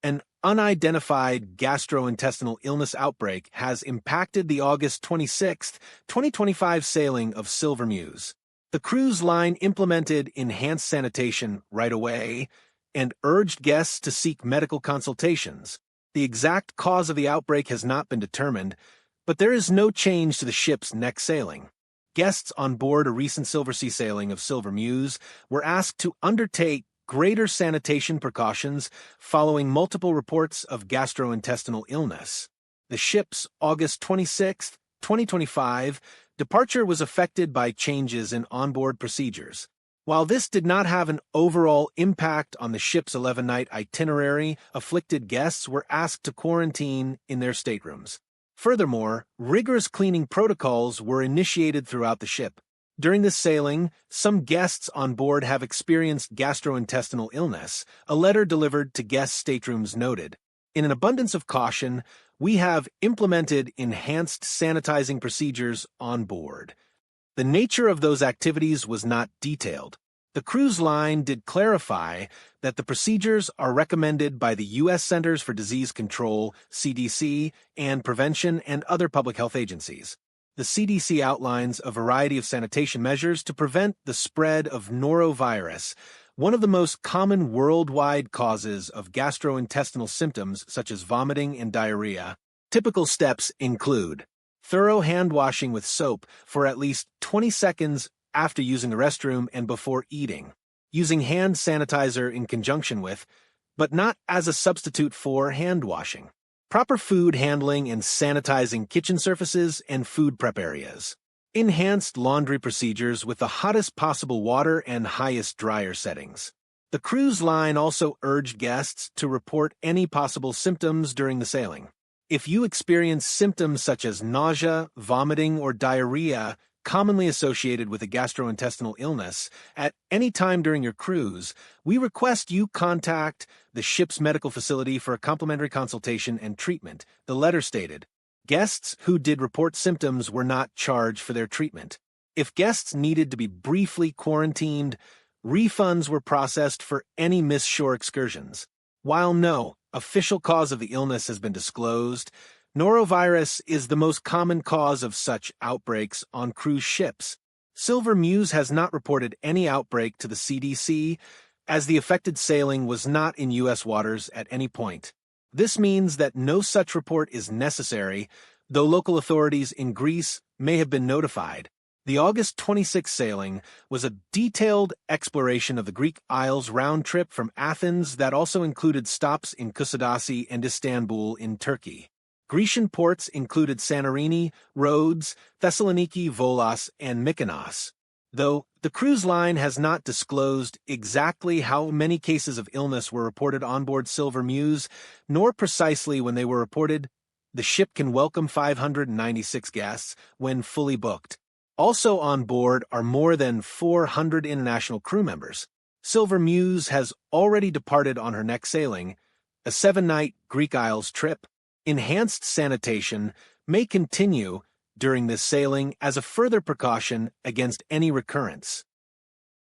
An unidentified gastrointestinal illness outbreak has impacted the August 26, 2025 sailing of Silver Muse. The cruise line implemented enhanced sanitation right away and urged guests to seek medical consultations. The exact cause of the outbreak has not been determined, but there is no change to the ship's next sailing. Guests on board a recent Silversea sailing of Silver Muse were asked to undertake greater sanitation precautions following multiple reports of gastrointestinal illness. The ship's August 26, 2025, departure was affected by changes in onboard procedures. While this did not have an overall impact on the ship's 11-night itinerary, afflicted guests were asked to quarantine in their staterooms. Furthermore, rigorous cleaning protocols were initiated throughout the ship. During this sailing, some guests on board have experienced gastrointestinal illness, a letter delivered to guest staterooms noted. In an abundance of caution, we have implemented enhanced sanitizing procedures on board. The nature of those activities was not detailed. The cruise line did clarify that the procedures are recommended by the U.S. Centers for Disease Control, CDC, and Prevention and other public health agencies. The CDC outlines a variety of sanitation measures to prevent the spread of norovirus, one of the most common worldwide causes of gastrointestinal symptoms such as vomiting and diarrhea. Typical steps include thorough hand washing with soap for at least 20 seconds after using the restroom and before eating, using hand sanitizer in conjunction with, but not as a substitute for, hand washing. Proper food handling and sanitizing kitchen surfaces and food prep areas. Enhanced laundry procedures with the hottest possible water and highest dryer settings. The cruise line also urged guests to report any possible symptoms during the sailing. If you experience symptoms such as nausea, vomiting, or diarrhea commonly associated with a gastrointestinal illness at any time during your cruise, we request you contact the ship's medical facility for a complimentary consultation and treatment, the letter stated. Guests who did report symptoms were not charged for their treatment. If guests needed to be briefly quarantined, refunds were processed for any missed shore excursions. While no official cause of the illness has been disclosed, norovirus is the most common cause of such outbreaks on cruise ships. Silver Muse has not reported any outbreak to the CDC, as the affected sailing was not in U.S. waters at any point. This means that no such report is necessary, though local authorities in Greece may have been notified. The August 26 sailing was a detailed exploration of the Greek Isles round trip from Athens that also included stops in Kusadasi and Istanbul in Turkey. Grecian ports included Santorini, Rhodes, Thessaloniki, Volos, and Mykonos. Though the cruise line has not disclosed exactly how many cases of illness were reported on board Silver Muse, nor precisely when they were reported, the ship can welcome 596 guests when fully booked. Also on board are more than 400 international crew members. Silver Muse has already departed on her next sailing, a 7-night Greek Isles trip. Enhanced sanitation may continue during this sailing as a further precaution against any recurrence.